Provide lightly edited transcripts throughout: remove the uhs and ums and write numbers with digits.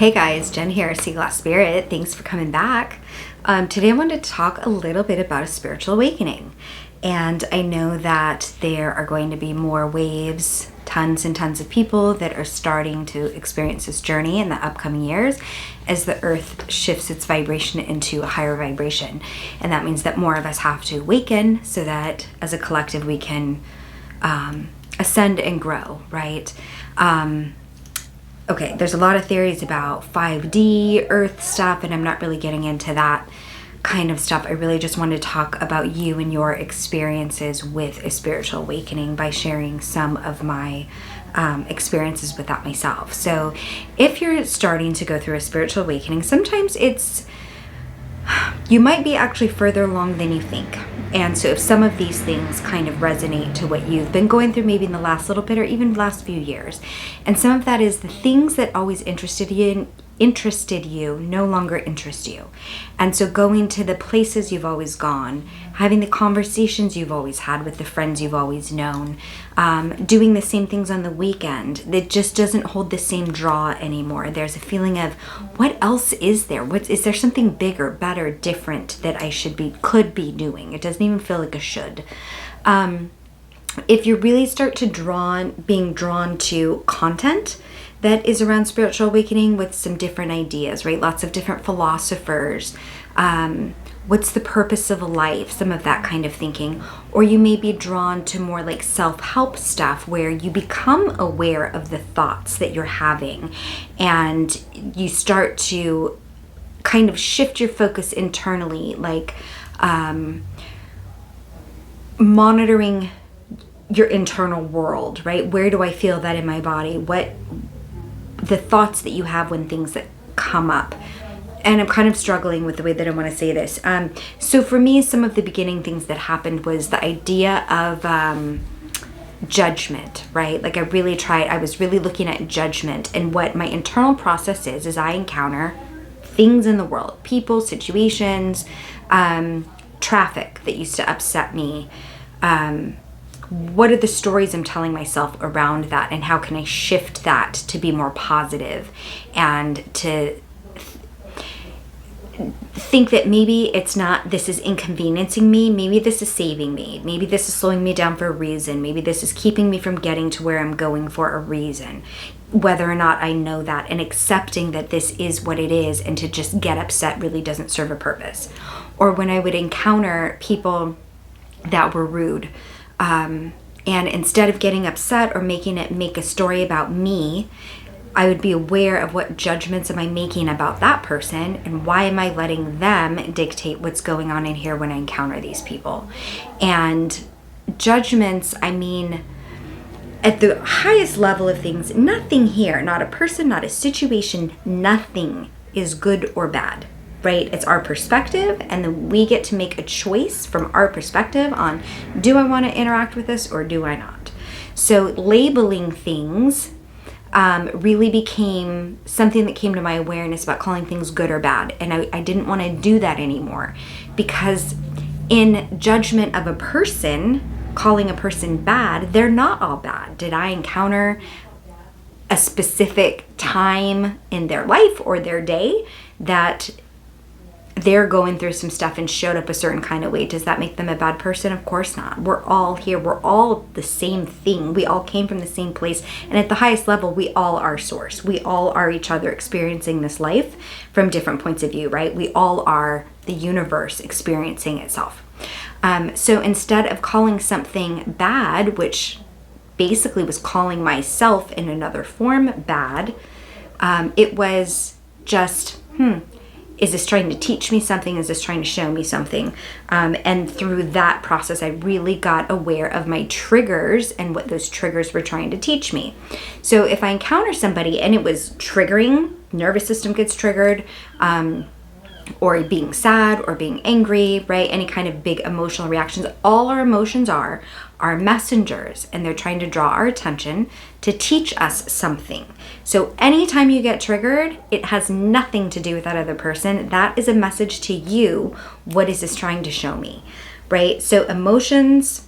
Hey guys, Jen here, Sea Glass Spirit. Thanks for coming back. Today I wanted to talk a little bit about a spiritual awakening. And I know that there are going to be more waves, tons and tons of people that are starting to experience this journey in the upcoming years as the earth shifts its vibration into a higher vibration. And that means that more of us have to awaken so that as a collective we can ascend and grow, right? Okay, there's a lot of theories about 5D, Earth stuff, and I'm not really getting into that kind of stuff. I really just want to talk about you and your experiences with a spiritual awakening by sharing some of my experiences with that myself. So if you're starting to go through a spiritual awakening, sometimes you might be actually further along than you think. And so if some of these things kind of resonate to what you've been going through maybe in the last little bit or even last few years, and some of that is the things that always interested you no longer interest you. And so going to the places you've always gone, having the conversations you've always had with the friends you've always known, doing the same things on the weekend, that just doesn't hold the same draw anymore. There's a feeling of, what else is there? Is there something bigger, better, different that I could be doing? It doesn't even feel like a should. If you really start to being drawn to content that is around spiritual awakening with some different ideas, right? Lots of different philosophers. What's the purpose of life? Some of that kind of thinking. Or you may be drawn to more like self-help stuff where you become aware of the thoughts that you're having and you start to kind of shift your focus internally, like monitoring your internal world, right? Where do I feel that in my body? The thoughts that you have when things that come up. And I'm kind of struggling with the way that I want to say this. So for me, some of the beginning things that happened was the idea of judgment, right? Like I was really looking at judgment, and what my internal process is I encounter things in the world, people, situations, traffic that used to upset me. What are the stories I'm telling myself around that, and how can I shift that to be more positive and to think that maybe this is inconveniencing me, maybe this is saving me, maybe this is slowing me down for a reason, maybe this is keeping me from getting to where I'm going for a reason, whether or not I know that, and accepting that this is what it is, and to just get upset really doesn't serve a purpose. Or when I would encounter people that were rude, and instead of getting upset or making it make a story about me, I would be aware of what judgments am I making about that person, and why am I letting them dictate what's going on in here when I encounter these people. And judgments, I mean, at the highest level of things, nothing here, not a person, not a situation, nothing is good or bad. Right? It's our perspective, and then we get to make a choice from our perspective on, do I want to interact with this or do I not? So labeling things really became something that came to my awareness about calling things good or bad. And I didn't want to do that anymore, because in judgment of a person, calling a person bad, they're not all bad. Did I encounter a specific time in their life or their day that they're going through some stuff and showed up a certain kind of way? Does that make them a bad person? Of course not. We're all here. We're all the same thing. We all came from the same place. And at the highest level, we all are source. We all are each other experiencing this life from different points of view, right? We all are the universe experiencing itself. So instead of calling something bad, which basically was calling myself in another form bad, it was just, is this trying to teach me something? Is this trying to show me something? And through that process, I really got aware of my triggers and what those triggers were trying to teach me. So if I encounter somebody and it was triggering, nervous system gets triggered, or being sad or being angry, right? Any kind of big emotional reactions. All our emotions are messengers, and they're trying to draw our attention to teach us something. So anytime you get triggered, it has nothing to do with that other person. That is a message to you. What is this trying to show me, right? So emotions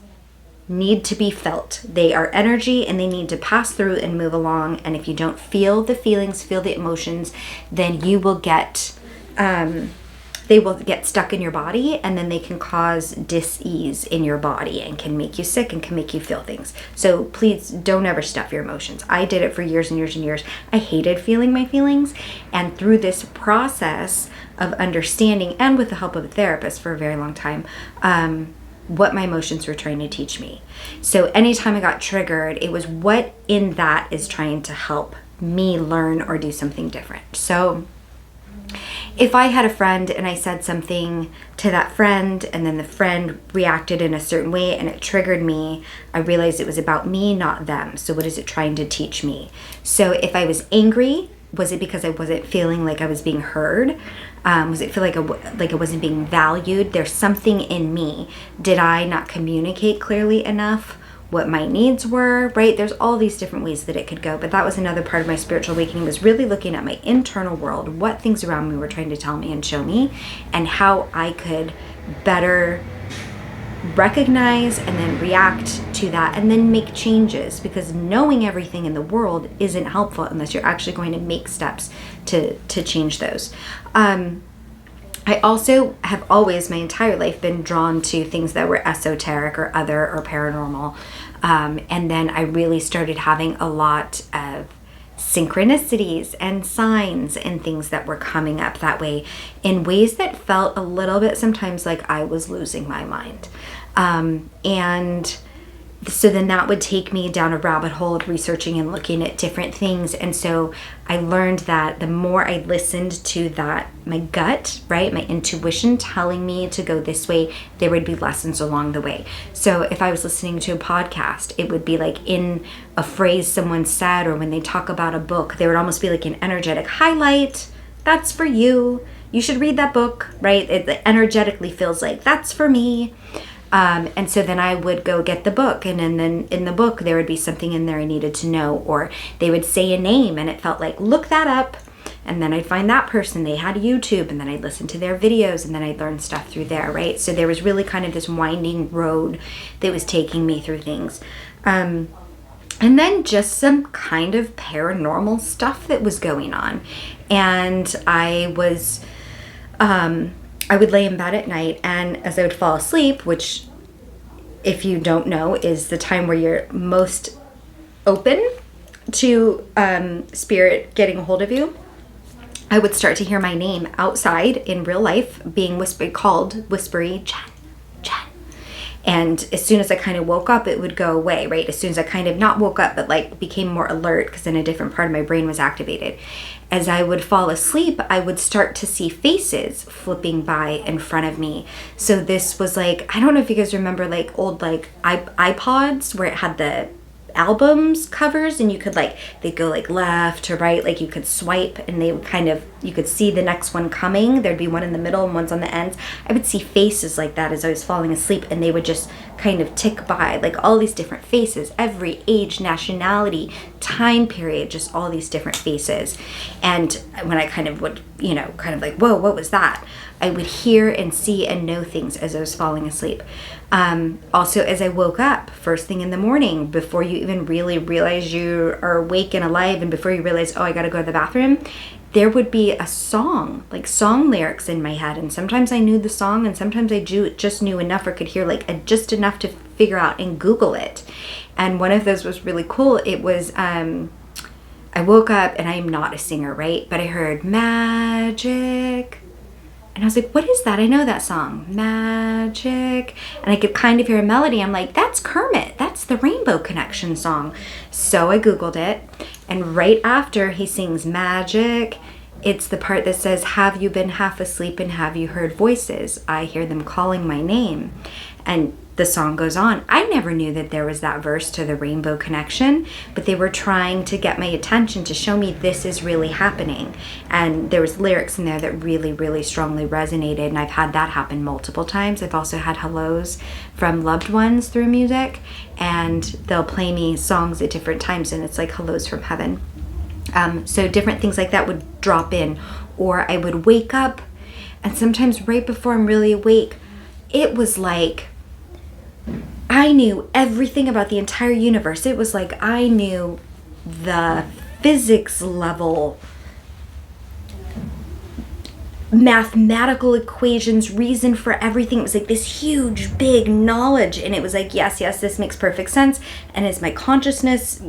need to be felt. They are energy and they need to pass through and move along. And if you don't feel the feelings, feel the emotions, then you will get, they will get stuck in your body, and then they can cause dis-ease in your body and can make you sick and can make you feel things. So please don't ever stuff your emotions. I did it for years and years and years. I hated feeling my feelings. And through this process of understanding, and with the help of a therapist for a very long time, what my emotions were trying to teach me. So anytime I got triggered, it was what in that is trying to help me learn or do something different. So if I had a friend and I said something to that friend and then the friend reacted in a certain way and it triggered me, I realized it was about me, not them. So what is it trying to teach me? So if I was angry, was it because I wasn't feeling like I was being heard? Was it feel like I wasn't being valued? There's something in me. Did I not communicate clearly enough what my needs were, right? There's all these different ways that it could go. But that was another part of my spiritual awakening, was really looking at my internal world, what things around me were trying to tell me and show me, and how I could better recognize and then react to that and then make changes, because knowing everything in the world isn't helpful unless you're actually going to make steps to change those. I also have always, my entire life, been drawn to things that were esoteric or other or paranormal. And then I really started having a lot of synchronicities and signs and things that were coming up that way in ways that felt a little bit sometimes like I was losing my mind. And so then that would take me down a rabbit hole of researching and looking at different things. And so I learned that the more I listened to that, my gut, right, my intuition telling me to go this way, there would be lessons along the way. So if I was listening to a podcast, it would be like in a phrase someone said, or when they talk about a book, there would almost be like an energetic highlight. That's for you. You should read that book, right? It energetically feels like that's for me. And so then I would go get the book, and then in the book there would be something in there I needed to know, or they would say a name and it felt like, look that up. And then I'd find that person, they had YouTube, and then I'd listen to their videos, and then I'd learn stuff through there, right? So there was really kind of this winding road that was taking me through things. And then just some kind of paranormal stuff that was going on. And I would lay in bed at night, and as I would fall asleep, which, if you don't know, is the time where you're most open to spirit getting a hold of you, I would start to hear my name outside in real life being called whispery, Jen, Jen. And as soon as I kind of woke up, it would go away, right? As soon as I kind of not woke up, but like became more alert, because then a different part of my brain was activated. As I would fall asleep, I would start to see faces flipping by in front of me. So this was like, I don't know if you guys remember like old like iPods where it had the albums covers, and you could like, they'd go like left to right, like you could swipe and they would kind of, you could see the next one coming. There'd be one in the middle and one's on the ends. I would see faces like that as I was falling asleep, and they would just kind of tick by, like all these different faces, every age, nationality, time period, just all these different faces. And when I kind of would, kind of like, whoa, what was that? I would hear and see and know things as I was falling asleep. Also, as I woke up first thing in the morning, before you even really realize you are awake and alive, and before you realize, oh, I gotta go to the bathroom, there would be a song, like song lyrics in my head. And sometimes I knew the song, and sometimes I just knew enough or could hear like just enough to figure out and Google it. And one of those was really cool. It was, I woke up, and I am not a singer, right? But I heard magic. And I was like, what is that? I know that song, Magic. And I could kind of hear a melody. I'm like, that's Kermit. That's the Rainbow Connection song. So I Googled it. And right after he sings Magic, it's the part that says, have you been half asleep and have you heard voices? I hear them calling my name. And the song goes on. I never knew that there was that verse to the Rainbow Connection, but they were trying to get my attention to show me this is really happening. And there was lyrics in there that really, really strongly resonated, and I've had that happen multiple times. I've also had hellos from loved ones through music, and they'll play me songs at different times, and it's like hellos from heaven. So different things like that would drop in, or I would wake up, and sometimes right before I'm really awake, it was like, I knew everything about the entire universe. It was like I knew the physics level, mathematical equations, reason for everything. It was like this huge, big knowledge. And it was like, yes, this makes perfect sense. And as my consciousness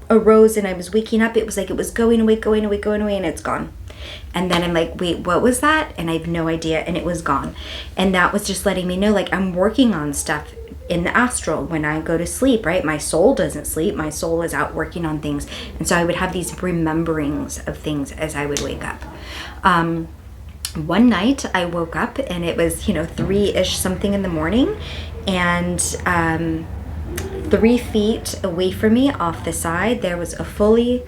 arose and I was waking up, it was like it was going away, and it's gone. And then I'm like, wait, what was that? And I have no idea. And it was gone. And that was just letting me know, like, I'm working on stuff in the astral when I go to sleep, right? My soul doesn't sleep. My soul is out working on things. And so I would have these rememberings of things as I would wake up. One night I woke up and it was, 3-ish something in the morning, and 3 feet away from me off the side, there was a fully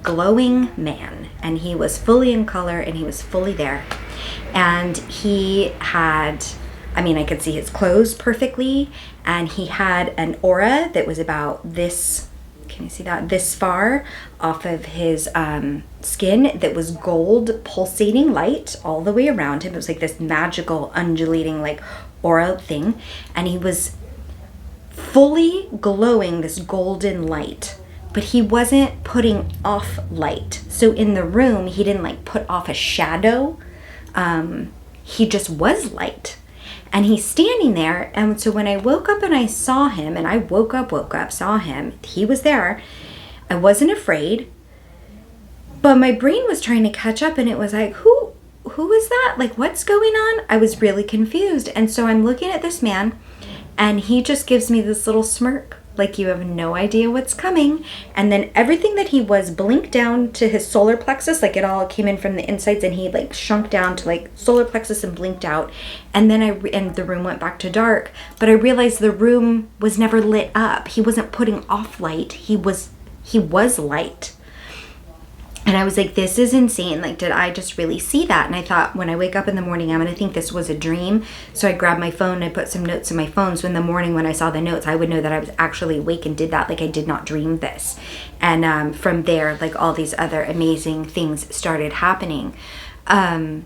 glowing man, and he was fully in color and he was fully there. And he had, I could see his clothes perfectly, and he had an aura that was about this, can you see that? This far off of his skin, that was gold pulsating light all the way around him. It was like this magical undulating like aura thing. And he was fully glowing this golden light, but he wasn't putting off light. So in the room, he didn't like put off a shadow. He just was light. And he's standing there. And so when I woke up and I saw him, and I woke up, saw him, he was there. I wasn't afraid, but my brain was trying to catch up, and it was like, who is that? Like, what's going on? I was really confused. And so I'm looking at this man, and he just gives me this little smirk, like you have no idea what's coming. And then everything that he was blinked down to his solar plexus, like it all came in from the insides, and he like shrunk down to like solar plexus and blinked out. And then and the room went back to dark, but I realized the room was never lit up. He wasn't putting off light. He was light. And I was like, this is insane. Like, did I just really see that? And I thought, when I wake up in the morning, I'm going to think this was a dream. So I grabbed my phone and I put some notes in my phone. So in the morning when I saw the notes, I would know that I was actually awake and did that. Like, I did not dream this. And from there, like, all these other amazing things started happening. And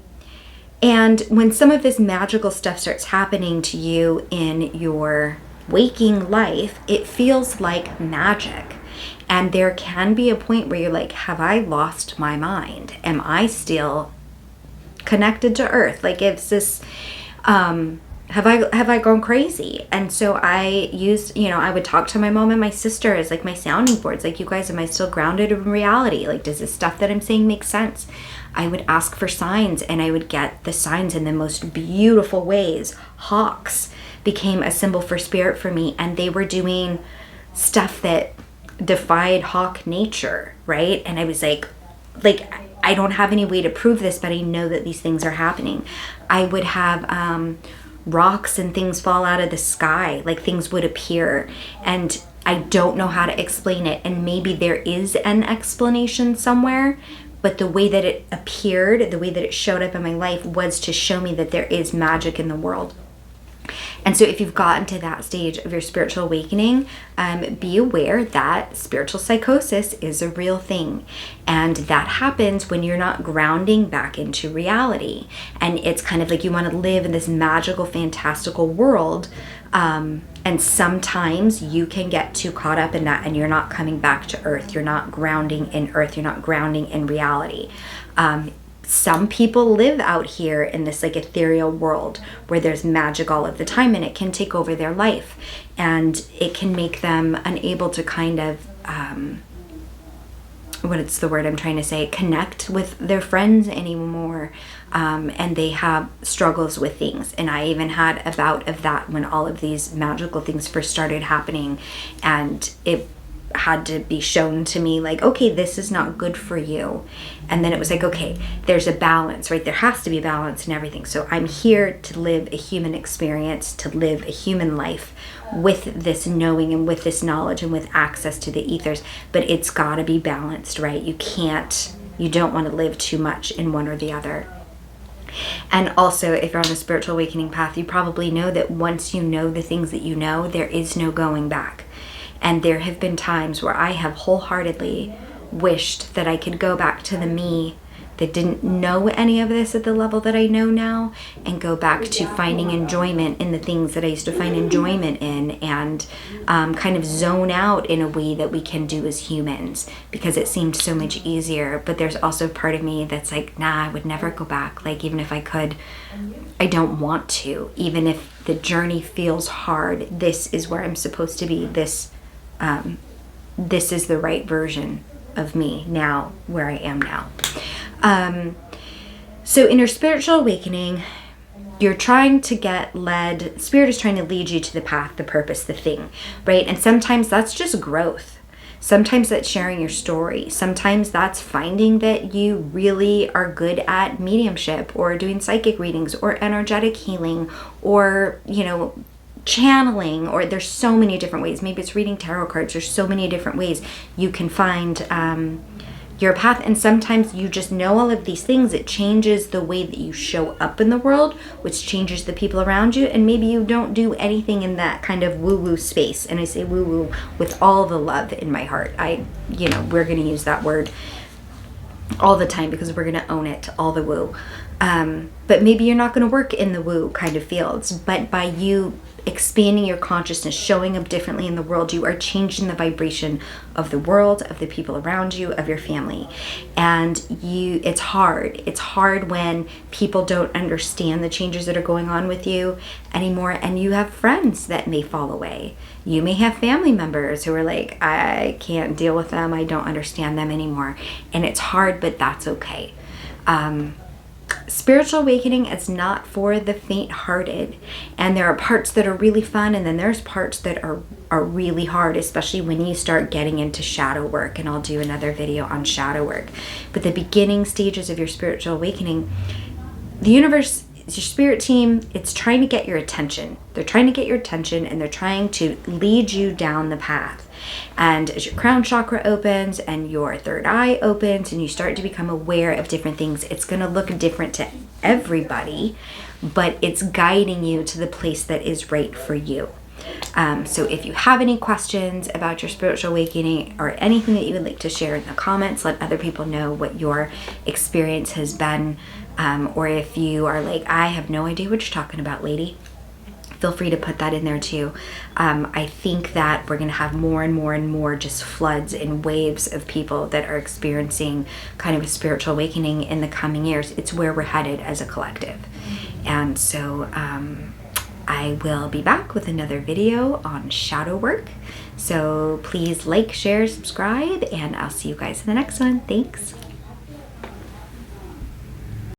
when some of this magical stuff starts happening to you in your waking life, it feels like magic. And there can be a point where you're like, have I lost my mind? Am I still connected to earth? Like, it's this, have I gone crazy? And so I used, I would talk to my mom and my sister as like my sounding boards. Like, you guys, am I still grounded in reality? Like, does this stuff that I'm saying make sense? I would ask for signs, and I would get the signs in the most beautiful ways. Hawks became a symbol for spirit for me, and they were doing stuff that defied hawk nature, right? And I was like I don't have any way to prove this, but I know that these things are happening. I would have rocks and things fall out of the sky, like things would appear, and I don't know how to explain it. And maybe there is an explanation somewhere, but the way that it appeared, the way that it showed up in my life, was to show me that there is magic in the world. And so if you've gotten to that stage of your spiritual awakening, be aware that spiritual psychosis is a real thing. And that happens when you're not grounding back into reality. And it's kind of like you want to live in this magical, fantastical world. And sometimes you can get too caught up in that, and you're not coming back to earth. You're not grounding in earth. You're not grounding in reality. Some people live out here in this like ethereal world where there's magic all of the time, and it can take over their life, and it can make them unable to kind of, connect with their friends anymore. And they have struggles with things. And I even had a bout of that when all of these magical things first started happening, and it had to be shown to me like, okay, this is not good for you. And then it was like, okay, there's a balance, right? There has to be balance in everything. So I'm here to live a human experience, to live a human life with this knowing and with this knowledge and with access to the ethers, but it's got to be balanced, right? You don't want to live too much in one or the other. And also, if you're on the spiritual awakening path, you probably know that once you know the things that you know, there is no going back. And there have been times where I have wholeheartedly wished that I could go back to the me that didn't know any of this at the level that I know now, and go back to finding enjoyment in the things that I used to find enjoyment in, and kind of zone out in a way that we can do as humans, because it seemed so much easier. But there's also part of me that's like, nah, I would never go back. Like, even if I could, I don't want to. Even if the journey feels hard, this is where I'm supposed to be. This is the right version of me now, where I am now. So in your spiritual awakening, you're trying to get led, Spirit is trying to lead you to the path, the purpose, the thing, right? And sometimes that's just growth. Sometimes that's sharing your story. Sometimes that's finding that you really are good at mediumship, or doing psychic readings, or energetic healing, or, channeling, or there's so many different ways. Maybe it's reading tarot cards. There's so many different ways you can find your path. And sometimes you just know all of these things. It changes the way that you show up in the world, which changes the people around you. And maybe you don't do anything in that kind of woo-woo space. And I say woo-woo with all the love in my heart. We're going to use that word all the time because we're going to own it, all the woo. But maybe you're not going to work in the woo kind of fields, but by you expanding your consciousness, showing up differently in the world, you are changing the vibration of the world, of the people around you, of your family. And it's hard when people don't understand the changes that are going on with you anymore, and you have friends that may fall away. You may have family members who are like, I can't deal with them, I don't understand them anymore. And it's hard, but that's okay. Spiritual awakening is not for the faint-hearted, and there are parts that are really fun, and then there's parts that are really hard, especially when you start getting into shadow work, and I'll do another video on shadow work. But the beginning stages of your spiritual awakening, the universe, your spirit team, it's trying to get your attention. They're trying to get your attention, and they're trying to lead you down the path. And as your crown chakra opens and your third eye opens and you start to become aware of different things, it's going to look different to everybody, but it's guiding you to the place that is right for you. So if you have any questions about your spiritual awakening, or anything that you would like to share in the comments, let other people know what your experience has been. Or if you are like, I have no idea what you're talking about, lady, feel free to put that in there too. I think that we're going to have more and more and more just floods and waves of people that are experiencing kind of a spiritual awakening in the coming years. It's where we're headed as a collective. And so I will be back with another video on shadow work. So please like, share, subscribe, and I'll see you guys in the next one. Thanks.